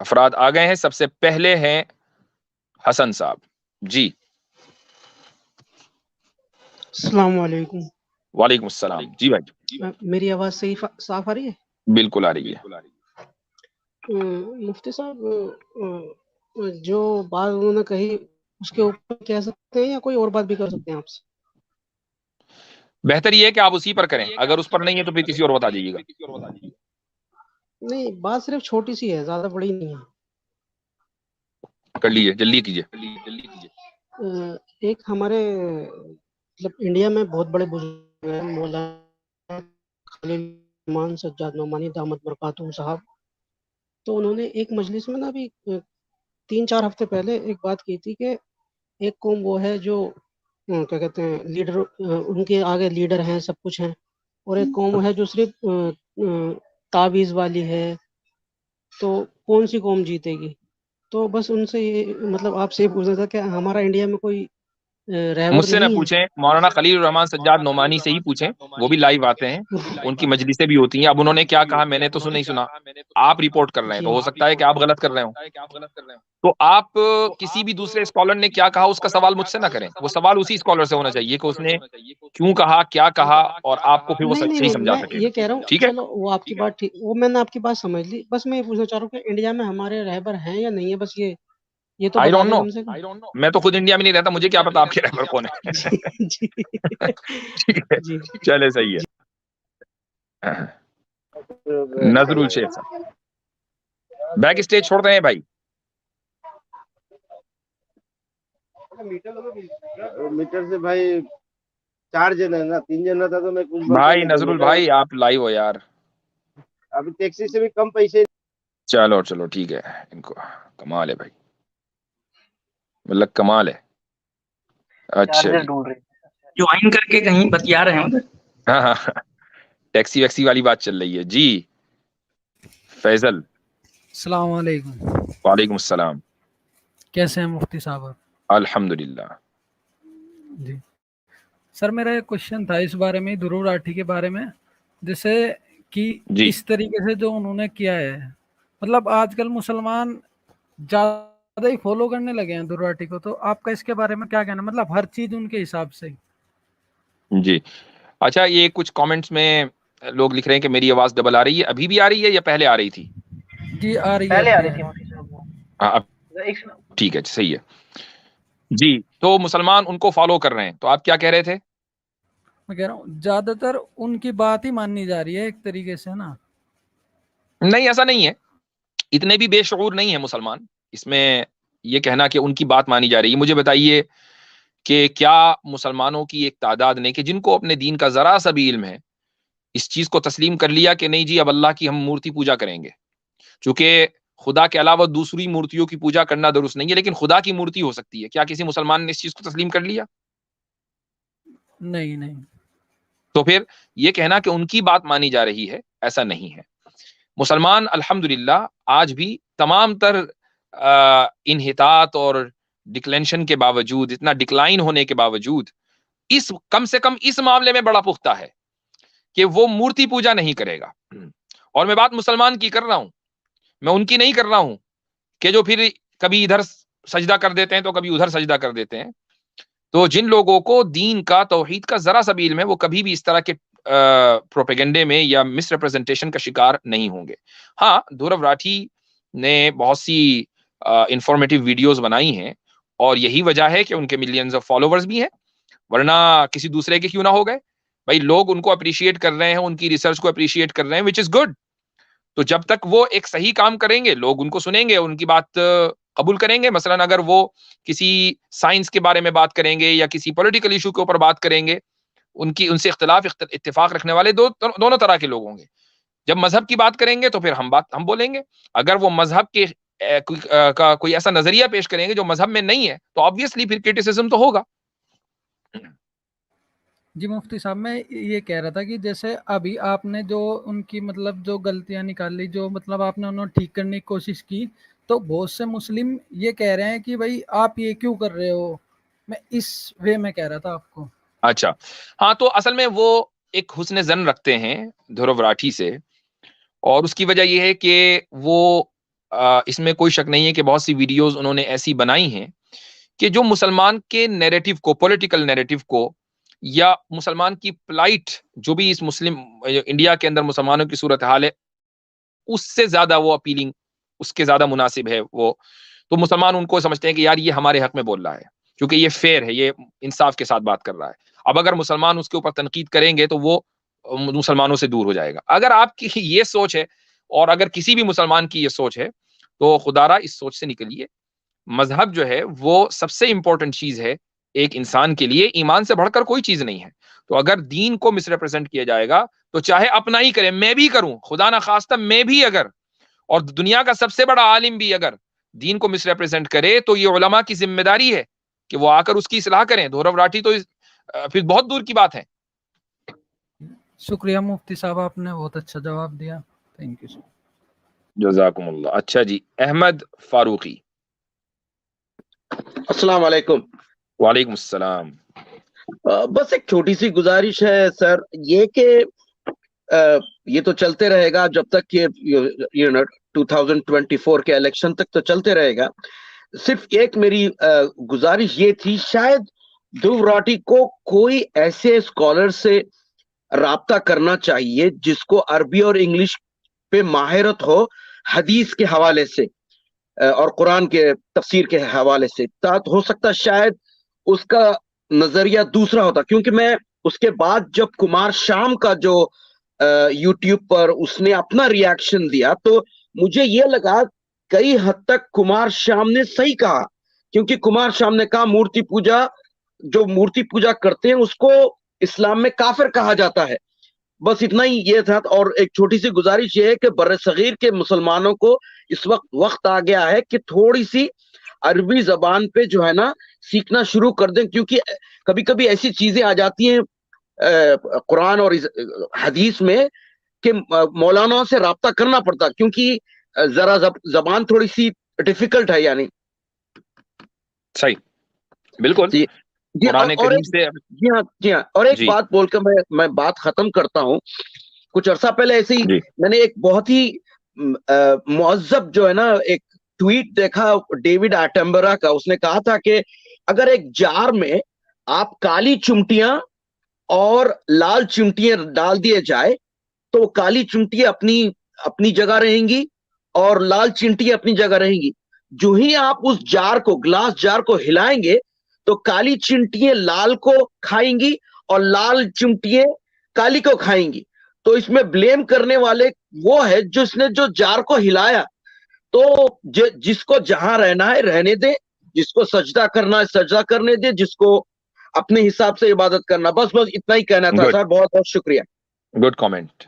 افراد آ گئے ہیں. سب سے پہلے ہیں حسن صاحب. جی السلام علیکم. وعلیکم السلام. جی بھائی میری آواز صحیح صاف آ رہی ہے؟ بالکل آ رہی ہے. مفتی صاحب جو بات انہوں نے کہی اس کے اوپر کہہ سکتے ہیں یا کوئی اور بات بھی کر سکتے ہیں آپ سے؟ بہتر یہ ہے کہ آپ اسی پر کریں, اگر اس پر نہیں ہے تو پھر کسی اور بتا دیجیے گا. نہیں, بات صرف چھوٹی سی ہے, زیادہ بڑی نہیں ہے. کر لیجیے, جلدی کیجیے. ایک ہمارے مطلب انڈیا میں بہت بڑے بزرگ ہیں, مولانا خلیل الرحمن سجاد نعمانی دامت برکاتہ صاحب. تو انہوں نے ایک مجلس میں نا ابھی 3-4 ہفتے پہلے ایک بات کی تھی کہ ایک قوم وہ ہے جو کیا کہتے ہیں لیڈر, ان کے آگے لیڈر ہیں, سب کچھ ہیں, اور ایک قوم ہے جو صرف تعویذ والی ہے. تو کون سی قوم جیتے گی؟ تو بس ان سے یہ مطلب آپ سے یہ پوچھنا تھا کہ ہمارا انڈیا میں کوئی مجھ رہبر سے نہ نہیں پوچھیں, مولانا خلیل الرحمن سجاد نعمانی سے ہی پوچھیں, وہ بھی لائیو آتے ہیں, ان کی مجلسیں بھی ہوتی ہیں. اب انہوں نے کیا کہا میں نے تو نہیں سنا, آپ رپورٹ کر رہے ہیں, تو ہو سکتا ہے کہ آپ غلط کر رہے ہوں. تو آپ کسی بھی دوسرے اسکالر نے کیا کہا اس کا سوال مجھ سے نہ کریں, وہ سوال اسی اسکالر سے ہونا چاہیے کہ اس نے کیوں کہا, کیا کہا, اور آپ کو پھر وہ نہیں صحیح نہیں سمجھا میں سکے. یہ کہہ رہا ہوں, ٹھیک ہے, چلو وہ آپ کی بات ٹھیک, وہ میں نے آپ کی بات سمجھ لی. بس میں یہ پوچھنا چاہ رہا ہوں کہ انڈیا میں ہمارے رہبر ہیں یا نہیں ہے, بس یہ تو آئی بتا ڈونٹ دیں نو, کم سے کم. میں تو خود انڈیا میں نہیں رہتا, مجھے کیا پتا آپ کے رہبر کون ہے. جی ٹھیک ہے, جی چلے صحیح ہے. نظر الشیخ صاحب بیک اسٹیج چھوڑ رہے ہیں بھائی. میٹر سے بھائی 4 جن ہے نا, 3 جن رہتا تو میں کچھ بولتا بھائی نہیں نظر تھا. بھائی آپ لائیو ہو یار. ابھی ٹیکسی سے بھی کم پیسے. چلو ٹھیک ہے, ان کو کمال ہے بھائی, مطلب کمال ہے. اچھا جی, ڈھونڈ رہے جوائن کر کے کہیں بتیا رہے ہیں ادھر. ہاں ٹیکسی ویکسی والی بات چل رہی ہے. جی فیصل. السلام علیکم. وعلیکم السلام. کیسے ہیں مفتی صاحب؟ الحمدللہ. جی سر, میرا ایک کوشچن تھا اس بارے میں, دھرو راٹھی کے بارے میں, جیسے کہ جی اس طریقے سے جو انہوں نے کیا ہے, مطلب آج کل مسلمان زیادہ ہی فالو کرنے لگے ہیں دھرو راٹھی کو, تو آپ کا اس کے بارے میں کیا کہنا, مطلب ہر چیز ان کے حساب سے. جی اچھا, یہ کچھ کامنٹس میں لوگ لکھ رہے ہیں کہ میری آواز ڈبل آ رہی ہے, ابھی بھی آ رہی ہے یا پہلے آ رہی تھی؟ جی آ رہی ہے, پہلے آ ابھی رہی آ تھی رہی مفتی صاحب وہ. ہاں اب ٹھیک ہے, صحیح ہے. جی تو مسلمان ان کو فالو کر رہے ہیں, تو آپ کیا کہہ رہے تھے؟ میں کہہ رہا ہوں زیادہ تر ان کی بات ہی ماننی جا رہی ہے ایک طریقے سے نا. نہیں ایسا نہیں ہے, اتنے بھی بے شعور نہیں ہے مسلمان اس میں یہ کہنا کہ ان کی بات مانی جا رہی ہے. مجھے بتائیے کہ کیا مسلمانوں کی ایک تعداد نے کہ جن کو اپنے دین کا ذرا سا بھی علم ہے, اس چیز کو تسلیم کر لیا کہ نہیں جی اب اللہ کی ہم مورتی پوجا کریں گے, چونکہ خدا کے علاوہ دوسری مورتیوں کی پوجا کرنا درست نہیں ہے, لیکن خدا کی مورتی ہو سکتی ہے. کیا کسی مسلمان نے اس چیز کو تسلیم کر لیا؟ نہیں. تو پھر یہ کہنا کہ ان کی بات مانی جا رہی ہے, ایسا نہیں ہے. مسلمان الحمدللہ آج بھی تمام تر انحطاط اور ڈکلینشن کے باوجود, اتنا ڈکلائن ہونے کے باوجود, اس کم سے کم اس معاملے میں بڑا پختہ ہے کہ وہ مورتی پوجا نہیں کرے گا. اور میں بات مسلمان کی کر رہا ہوں, میں ان کی نہیں کر رہا ہوں کہ جو پھر کبھی ادھر سجدہ کر دیتے ہیں تو کبھی ادھر سجدہ کر دیتے ہیں. تو جن لوگوں کو دین کا, توحید کا ذرا سا بھی علم ہے, وہ کبھی بھی اس طرح کے پروپیگنڈے میں یا مس ریپرزنٹیشن کا شکار نہیں ہوں گے. ہاں دھرو راٹھی نے بہت سی انفارمیٹیو ویڈیوز بنائی ہیں, اور یہی وجہ ہے کہ ان کے ملینز آف فالوورز بھی ہیں, ورنہ کسی دوسرے کے کیوں نہ ہو گئے. بھائی لوگ ان کو اپریشیٹ کر رہے ہیں, ان کی ریسرچ کو اپریشیٹ کر رہے ہیں, وچ از گڈ. تو جب تک وہ ایک صحیح کام کریں گے, لوگ ان کو سنیں گے, ان کی بات قبول کریں گے. مثلا اگر وہ کسی سائنس کے بارے میں بات کریں گے یا کسی پولیٹیکل ایشو کے اوپر بات کریں گے, ان سے اختلاف اتفاق رکھنے والے دونوں طرح کے لوگ ہوں گے. جب مذہب کی بات کریں گے تو پھر ہم بولیں گے. اگر وہ مذہب کے کا کوئی ایسا نظریہ پیش کریں گے جو مذہب میں نہیں ہے, تو آبویسلی پھر کرٹیسزم تو ہوگا. جی مفتی صاحب, میں یہ کہہ رہا تھا کہ جیسے ابھی آپ نے جو ان کی مطلب جو غلطیاں نکال لی, جو مطلب آپ نے انہوں ٹھیک کرنے کی کوشش کی, تو بہت سے مسلم یہ کہہ رہے ہیں کہ بھائی آپ یہ کیوں کر رہے ہو. میں اس وے میں کہہ رہا تھا آپ کو. اچھا ہاں, تو اصل میں وہ ایک حسن ظن رکھتے ہیں دھرو راٹھی سے, اور اس کی وجہ یہ ہے کہ وہ اس میں کوئی شک نہیں ہے کہ بہت سی ویڈیوز انہوں نے ایسی بنائی ہیں کہ جو مسلمان کے نیریٹو کو، پولیٹیکل نیریٹو کو، یا مسلمان کی پلائٹ جو بھی اس مسلم انڈیا کے اندر مسلمانوں کی صورتحال ہے اس سے زیادہ وہ اپیلنگ، اس کے زیادہ مناسب ہے وہ، تو مسلمان ان کو سمجھتے ہیں کہ یار یہ ہمارے حق میں بول رہا ہے کیونکہ یہ فیئر ہے، یہ انصاف کے ساتھ بات کر رہا ہے. اب اگر مسلمان اس کے اوپر تنقید کریں گے تو وہ مسلمانوں سے دور ہو جائے گا. اگر آپ کی یہ سوچ ہے اور اگر کسی بھی مسلمان کی یہ سوچ ہے تو خدا را اس سوچ سے نکلیے. مذہب جو ہے وہ سب سے امپورٹنٹ چیز ہے ایک انسان کے لیے، ایمان سے بڑھ کر کوئی چیز نہیں ہے. تو اگر دین کو مس ریپرزینٹ کیا جائے گا تو چاہے اپنا ہی کرے، میں بھی کروں، خدا نہ خواستہ میں بھی اگر، اور دنیا کا سب سے بڑا عالم بھی اگر دین کو مس ریپرزینٹ کرے تو یہ علماء کی ذمہ داری ہے کہ وہ آ کر اس کی اصلاح کریں. دھورو راٹھی تو پھر بہت دور کی بات ہے. شکریہ مفتی صاحب، آپ نے بہت اچھا جواب دیا. Thank you. جزاکم اللہ. اچھا جی، احمد فاروقی. السلام علیکم. وعلیکم السلام. بس ایک چھوٹی سی گزارش ہے سر، یہ کہ یہ تو چلتے رہے گا جب تک کہ 2024 کے الیکشن تک تو چلتے رہے گا. صرف ایک میری گزارش یہ تھی، شاید دھرو راٹھی کو کوئی ایسے اسکالر سے رابطہ کرنا چاہیے جس کو عربی اور انگلش پہ ماہرت ہو حدیث کے حوالے سے اور قرآن کے تفسیر کے حوالے سے. ہو سکتا شاید اس کا نظریہ دوسرا ہوتا، کیونکہ میں اس کے بعد جب کمار شام کا جو یوٹیوب پر اس نے اپنا ریاکشن دیا تو مجھے یہ لگا کئی حد تک کمار شام نے صحیح کہا، کیونکہ کمار شام نے کہا مورتی پوجا، جو مورتی پوجا کرتے ہیں اس کو اسلام میں کافر کہا جاتا ہے. بس اتنا ہی یہ تھا. اور ایک چھوٹی سی گزارش یہ ہے کہ بر صغیر کے مسلمانوں کو اس وقت آ گیا ہے کہ تھوڑی سی عربی زبان پہ جو ہے نا سیکھنا شروع کر دیں، کیونکہ کبھی کبھی ایسی چیزیں آ جاتی ہیں قرآن اور حدیث میں کہ مولانا سے رابطہ کرنا پڑتا، کیونکہ ذرا زبان تھوڑی سی ڈیفیکلٹ ہے. یعنی صحیح، بالکل. قرآن کریم سے جی ہاں. اور ایک بات بول کر میں بات ختم کرتا ہوں. کچھ عرصہ پہلے ایسے ہی میں نے ایک بہت ہی مہذب جو ہے نا ایک ٹویٹ دیکھا ڈیوڈ ایٹمبرا کا. اس نے کہا تھا کہ اگر ایک جار میں آپ کالی چمٹیاں اور لال چمٹیاں ڈال دیے جائے تو کالی چمٹیاں اپنی جگہ رہیں گی اور لال چمٹیاں اپنی جگہ رہیں گی. جو ہی آپ اس جار کو، گلاس جار کو ہلائیں گے تو کالی چمٹیاں لال کو کھائیں گی اور لال چمٹیاں کالی کو کھائیں گی. تو اس میں بلیم کرنے والے وہ ہے جس نے جو جار کو ہلایا. تو جس کو جہاں رہنا ہے رہنے دے، جس کو سجدہ کرنا ہے سجدہ کرنے دے، جس کو اپنے حساب سے عبادت کرنا. بس اتنا ہی کہنا تھا سر. بہت بہت شکریہ. Good comment.